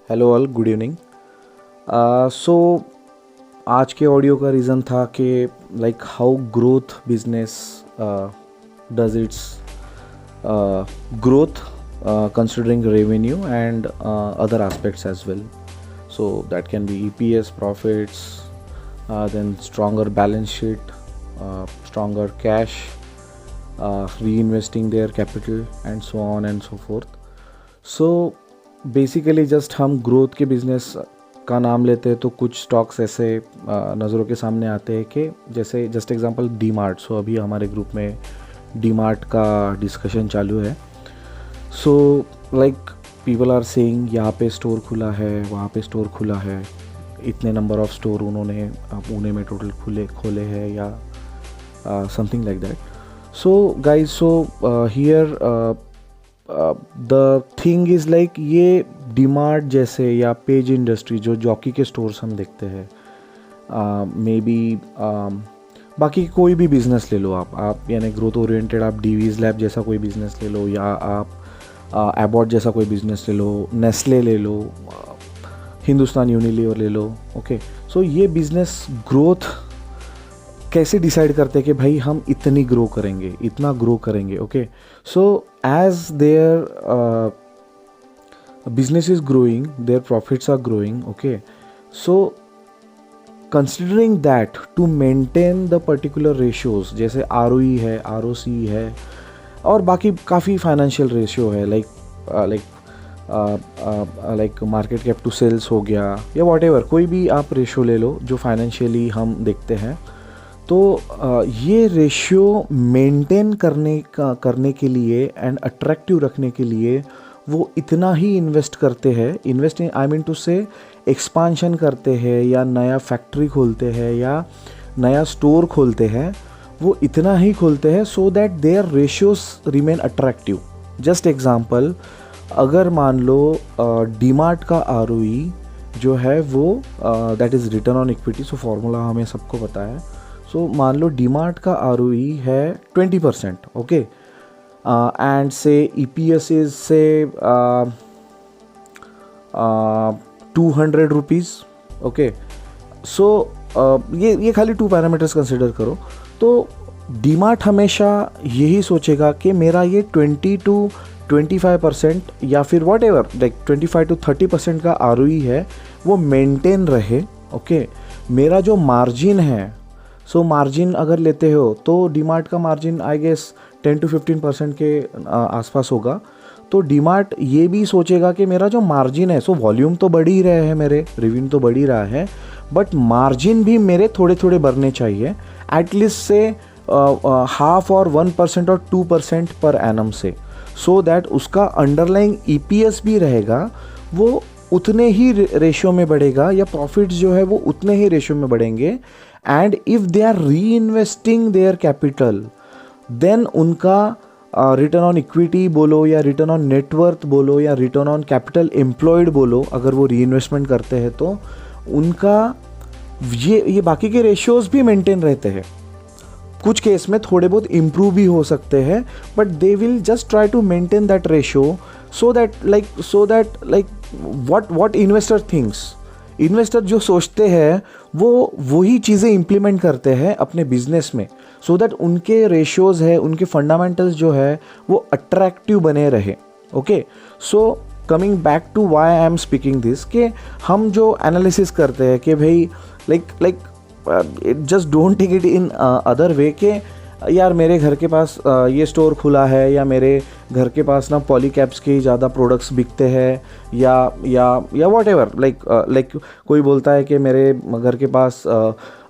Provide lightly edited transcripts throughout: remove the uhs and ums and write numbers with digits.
Hello all, good evening. So आज के audio का रीज़न था कि like how growth business does its growth considering revenue and other aspects as well. So that can be EPS, profits, then stronger balance sheet, stronger cash, reinvesting their capital and so on and so forth. So basically just हम growth के business का नाम लेते हैं तो कुछ stocks ऐसे नज़रों के सामने आते हैं कि जैसे जस्ट एग्जांपल डी मार्ट। सो अभी हमारे ग्रुप में डी मार्ट का डिस्कशन चालू है। So like people are saying यहाँ पे स्टोर खुला है, वहाँ पे स्टोर खुला है, इतने नंबर ऑफ स्टोर उन्होंने पुणे में टोटल खोले हैं या something like that. So guys, so here the thing is like ये डीमार्ट जैसे या पेज इंडस्ट्री जो जॉकी के स्टोर्स हम देखते हैं, मे बी बाकी कोई भी बिज़नेस ले लो आप यानी ग्रोथ ओरिएंटेड आप डीवीज लैब जैसा कोई बिज़नेस ले लो या आप एबॉट जैसा कोई बिज़नेस ले लो, नेस्ले ले लो, हिंदुस्तान यूनिलीवर ले लो। ओके, सो ये बिज़नेस ग्रोथ कैसे डिसाइड करते हैं कि भाई हम इतनी ग्रो करेंगे, इतना ग्रो करेंगे। Okay, so as their business is growing, their profits are growing. Okay, so considering that to maintain the particular ratios, जैसे ROE है, ROC है और बाकी काफ़ी फाइनेंशियल रेशियो है, like market cap to sales हो गया या वॉटेवर, कोई भी आप रेशियो ले लो जो फाइनेंशियली हम देखते हैं। तो ये रेशियो मेंटेन करने के लिए एंड अट्रैक्टिव रखने के लिए वो इतना ही इन्वेस्ट करते हैं, इन्वेस्ट आई मीन टू से एक्सपांशन करते हैं या नया फैक्ट्री खोलते हैं या नया स्टोर खोलते हैं, वो इतना ही खोलते हैं so that their ratios remain attractive. Just example, अगर मान लो डीमार्ट का ROE जो है वो that is return on equity, so formula हमें सबको पता है। सो मान लो डीमार्ट का ROE है 20%, ओके, एंड से EPS इज से 200 रुपीज़। ओके, सो ये खाली 2 पैरामीटर्स कंसिडर करो। तो डीमार्ट हमेशा यही सोचेगा कि मेरा ये 20 to 25% या फिर वॉट एवर लाइक 25 to 30% का ROE है वो मेंटेन रहे। ओके, मेरा जो मार्जिन है, सो मार्जिन अगर लेते हो तो डीमार्ट का मार्जिन आई गेस 10 to 15% के आसपास होगा। तो डीमार्ट ये भी सोचेगा कि मेरा जो मार्जिन है, सो वॉल्यूम तो बढ़ ही रहे हैं, मेरे रेवेन्यू तो बढ़ ही रहा है, बट मार्जिन भी मेरे थोड़े थोड़े बढ़ने चाहिए, एटलीस्ट से 0.5 और 1% और 2% पर एनम से, सो दैट उसका अंडरलाइंग EPS भी रहेगा, वो उतने ही रेशियो में बढ़ेगा या प्रॉफिट्स जो है वो उतने ही रेशियो में बढ़ेंगे। एंड इफ़ दे आर री इन्वेस्टिंग देयर कैपिटल, देन उनका रिटर्न ऑन इक्विटी बोलो या रिटर्न ऑन नेटवर्थ बोलो या रिटर्न ऑन कैपिटल एम्प्लॉयड बोलो, अगर वो री इन्वेस्टमेंट करते हैं तो उनका ये बाकी के रेशियोज भी मेंटेन रहते हैं। कुछ केस में थोड़े बहुत इम्प्रूव भी हो सकते हैं, but they will just try to maintain that ratio so that like what investor thinks, investor जो सोचते हैं वो वही चीज़ें इम्प्लीमेंट करते हैं अपने बिजनेस में, सो दैट उनके रेशियोज़ है, उनके फंडामेंटल्स जो है वो अट्रैक्टिव बने रहे। Okay, so coming back to why I am speaking this, कि हम जो एनालिसिस करते हैं कि भाई like just don't take it in other way के यार मेरे घर के पास ये स्टोर खुला है या मेरे घर के पास ना पॉलीकैप्स के ही ज़्यादा प्रोडक्ट्स बिकते हैं या वॉट एवर, लाइक कोई बोलता है कि मेरे घर के पास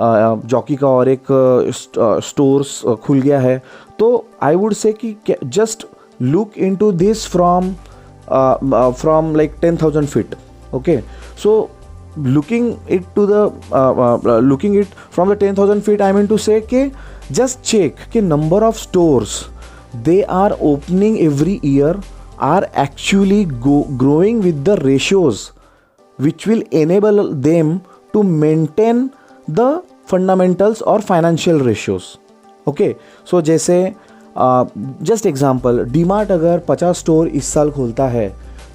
जॉकी का और एक स्टोर्स खुल गया है। तो आई वुड से कि just look into this from like 10,000 feet. Okay, so looking it from the 10,000 feet, I mean to say कि just check कि number of stores they are opening every year are actually growing with the ratios which will enable them to maintain the fundamentals or financial ratios. Okay, so जैसे just example, DMart अगर 50 store इस साल खोलता है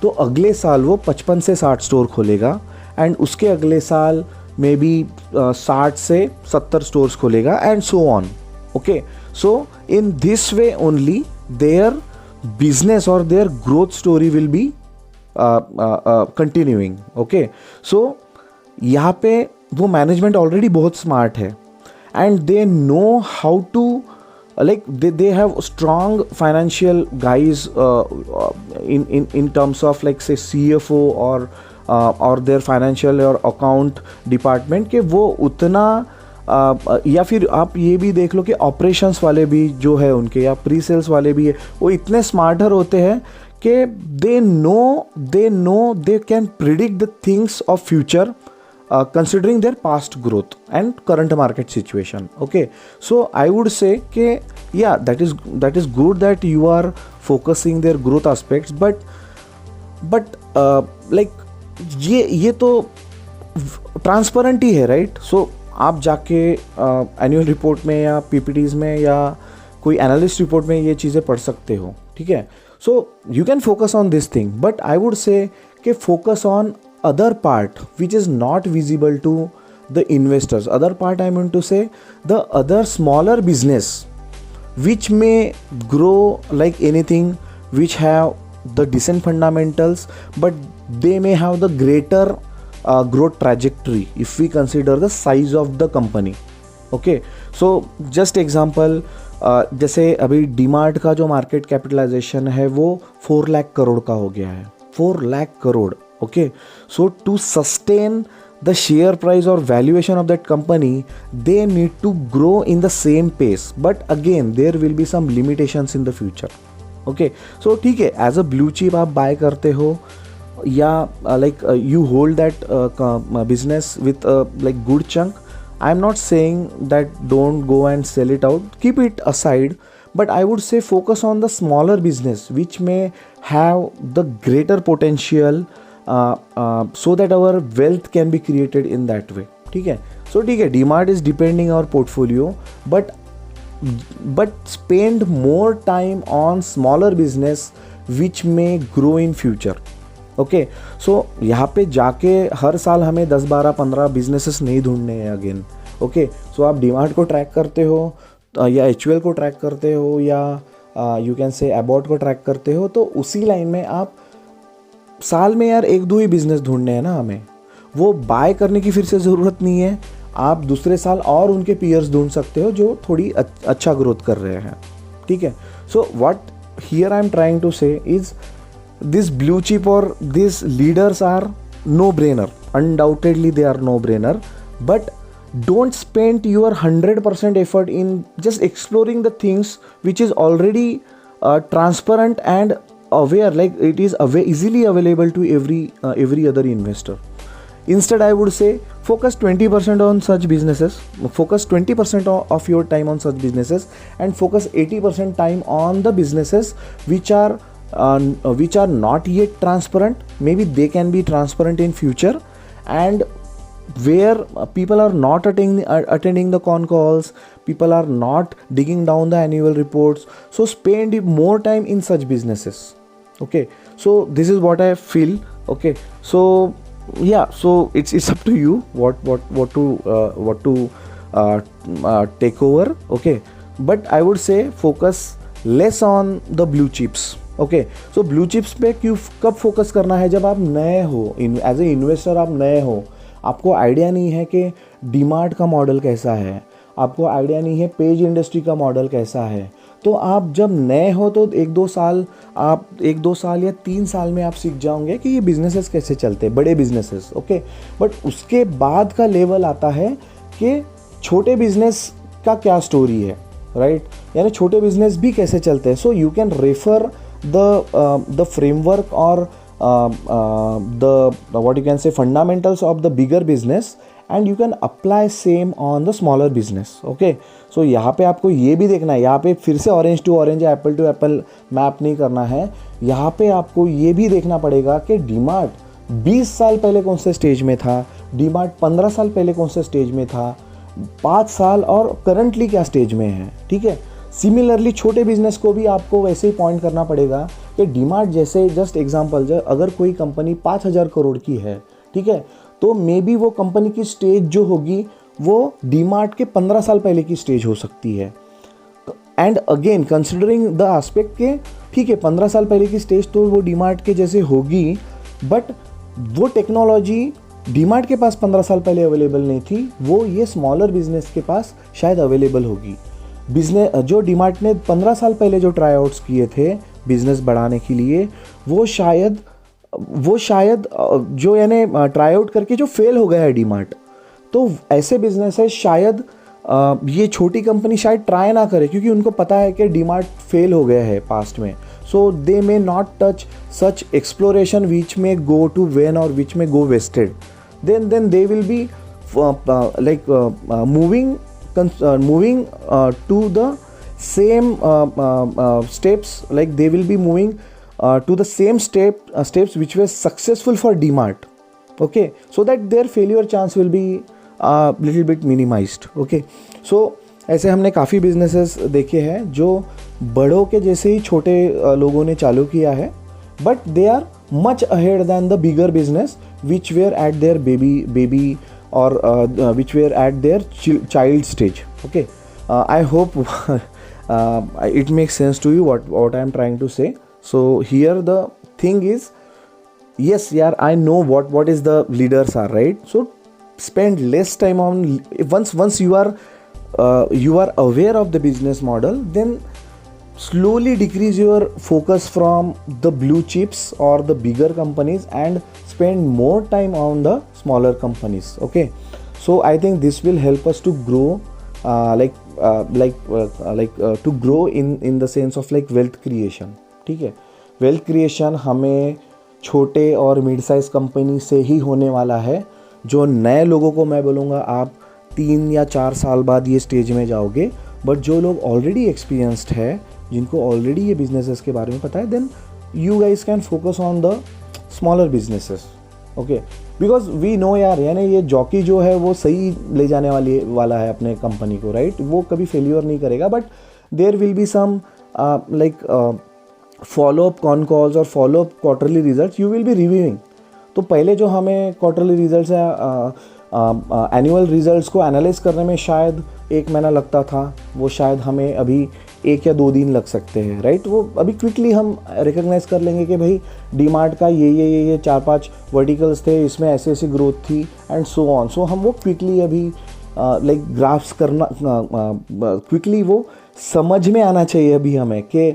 तो अगले साल वो 55 से 60 स्टोर खोलेगा एंड उसके अगले साल मे बी 60 से 70 स्टोर्स खोलेगा and so on. Okay, so in this way only their business or their growth story will be continuing. Okay, so यहाँ पे वो मैनेजमेंट ऑलरेडी बहुत स्मार्ट है and they know how to like they have strong financial guys in terms of like say CFO or their financial or account department के वो उतना या फिर आप ये भी देख लो कि ऑपरेशंस वाले भी जो है उनके या प्री सेल्स वाले भी है, वो इतने स्मार्टर होते हैं कि they know they can predict the things of future considering their past growth and current market situation. Okay, so I would say कि yeah, that is good that you are focusing their growth aspects, but like ये तो transparent ही है, right? सो आप जाके annual report में या PPTs में या कोई एनालिस्ट रिपोर्ट में ये चीज़ें पढ़ सकते हो, ठीक है? So you can focus on this thing, but I would say कि focus on other part which is not visible to the investors. Other part I mean to say the other smaller business which may grow like anything, which have the decent fundamentals, but they may have the greater growth trajectory if we consider the size of the company. Okay, so just example, जैसे अभी डीमार्ट का जो market capitalisation है वो 4 लाख करोड़ का हो गया है. 4 lakh crore. Okay, so to sustain the share price or valuation of that company, they need to grow in the same pace, but again there will be some limitations in the future. Okay, so ठीक है, as a blue chip आप buy करते हो या like you hold that business with like good chunk. I'm not saying that don't go and sell it out, keep it aside, but I would say focus on the smaller business which may have the greater potential so that our wealth can be created in that way. ठीक है? So ठीक है, DMart is depending our portfolio, but spend more time on smaller business which may grow in future. Okay, so यहाँ पे जाके हर साल हमें 10, 12, 15 businesses नहीं ढूंढने हैं अगेन. ओके, सो आप DMart को ट्रैक करते हो या HUL को ट्रैक करते हो या यू कैन से अबॉट को ट्रैक करते हो, तो उसी लाइन में आप साल में यार 1-2 ही बिजनेस ढूंढने हैं ना हमें. वो बाय करने की फिर से ज़रूरत नहीं है. आप दूसरे साल और उनके पीयर्स ढूंढ सकते हो जो थोड़ी अच्छा ग्रोथ कर रहे हैं. ठीक है? So what here I am trying to say is this blue chip और this leaders are no brainer. Undoubtedly they are no brainer, but don't spend your 100% effort in just exploring the things which is already transparent and aware, like it is easily available to every other investor. Instead, I would say focus 20% on such businesses, focus 20% of your time on such businesses, and focus 80% time on the businesses which are not yet transparent. Maybe they can be transparent in future, and where people are not attending the con calls, people are not digging down the annual reports. So spend more time in such businesses. Okay, so this is what I feel. Okay, so yeah, so it's up to you what to take over. Okay, but I would say focus less on the blue chips. Okay, so blue chips पे कब focus करना है? जब आप नए हो, as a investor आप नए हो, आपको आइडिया नहीं है कि डीमार्ट का मॉडल कैसा है, आपको आइडिया नहीं है पेज इंडस्ट्री का मॉडल कैसा है. तो आप जब नए हो तो 1-2 साल या 3 साल में आप सीख जाओगे कि ये बिजनेसेस कैसे चलते हैं, बड़े बिजनेसेस. ओके, बट उसके बाद का लेवल आता है कि छोटे बिजनेस का क्या स्टोरी है, राइट? यानी छोटे बिजनेस भी कैसे चलते हैं. सो you can refer the framework और what you can say fundamentals of the bigger business, and you can apply same on the smaller business. Okay, so यहाँ पे आपको ये भी देखना है, यहाँ पे फिर से ऑरेंज टू ऑरेंज या एप्पल टू एप्पल मैप नहीं करना है. यहाँ पे आपको ये भी देखना पड़ेगा कि डीमार्ट 20 साल पहले कौन से स्टेज में था, डीमार्ट 15 साल पहले कौन से स्टेज में था, 5 साल और करंटली क्या स्टेज में है. ठीक है? सिमिलरली छोटे बिजनेस को भी आपको वैसे ही पॉइंट करना पड़ेगा कि डीमार्ट जैसे, जस्ट एग्जांपल, अगर कोई कंपनी 5,000 करोड़ की है, ठीक है, तो मे बी वो कंपनी की स्टेज जो होगी वो डीमार्ट के 15 साल पहले की स्टेज हो सकती है। And again considering the aspect के, ठीक है, 15 साल पहले की स्टेज तो वो डीमार्ट के जैसे होगी, बट वो टेक्नोलॉजी डीमार्ट के पास 15 साल पहले अवेलेबल नहीं थी, वो ये स्मॉलर बिजनेस के पास शायद अवेलेबल होगी। बिजनेस जो डीमार्ट ने 15 साल पहले जो ट्राई आउट्स किए थे बिजनेस बढ़ाने के लिए, वो शायद जो यानी ट्राई आउट करके जो फेल हो गया है डीमार्ट, तो ऐसे बिजनेस है शायद ये छोटी कंपनी शायद ट्राई ना करे, क्योंकि उनको पता है कि डीमार्ट फेल हो गया है पास्ट में। So they may not touch such exploration which may go to vain और which may go wasted, then they will be moving to the same steps, like they will be moving to the same steps which were successful for DMart, okay, so that their failure chance will be little bit minimized, okay। so ऐसे हमने काफ़ी businesses देखे हैं जो बड़ों के जैसे ही छोटे लोगों ने चालू किया है, but they are much ahead than the bigger business which were at their baby or which were at their child stage, okay। I hope it makes sense to you what I am trying to say। so here the thing is, yes yaar, I know what is the leaders are, right? So spend less time on, once you are aware of the business model, then slowly decrease your focus from the blue chips or the bigger companies and spend more time on the smaller companies, okay। so I think this will help us to grow to grow in the sense of like wealth creation, ठीक है। wealth creation हमें छोटे और mid size company से ही होने वाला है। जो नए लोगों को मैं बोलूँगा, आप 3 या 4 साल बाद ये स्टेज में जाओगे, बट जो लोग ऑलरेडी एक्सपीरियंस्ड है, जिनको ऑलरेडी ये बिजनेसेस के बारे में पता है, then you guys can focus on the smaller businesses, okay. Because we know यार, यानी ये जॉकी जो है वो सही ले जाने वाला है अपने कंपनी को, राइट? वो कभी फेल्यूर नहीं करेगा, but there will be some follow up con calls और follow up quarterly results you will be reviewing. तो पहले जो हमें क्वार्टरली रिजल्ट्स या एनुअल रिजल्ट्स को एनालाइज करने में शायद 1 महीना लगता था, वो शायद हमें अभी 1 या 2 दिन लग सकते हैं, राइट? वो अभी क्विकली हम रिकग्नाइज कर लेंगे कि भाई डीमार्ट का ये 4-5 वर्टिकल्स थे, इसमें ऐसी ग्रोथ थी एंड सो ऑन। सो हम वो क्विकली अभी लाइक ग्राफ्स करना, क्विकली वो समझ में आना चाहिए अभी हमें कि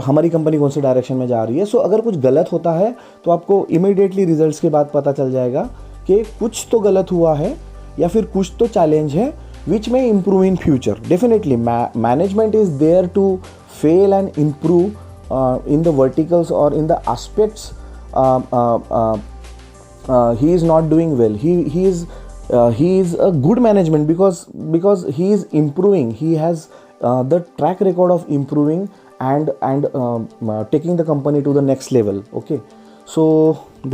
हमारी कंपनी कौन से डायरेक्शन में जा रही है। सो अगर कुछ गलत होता है तो आपको इमीडिएटली रिजल्ट्स के बाद पता चल जाएगा कि कुछ तो गलत हुआ है या फिर कुछ तो चैलेंज है which may improve in future. Definitely management is there to fail and improve in the verticals or in the aspects he is not doing well. He is a good management because he is improving. He has the track record of improving and taking the company to the next level. Okay, so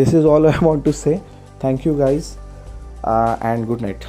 this is all I want to say. Thank you guys and good night.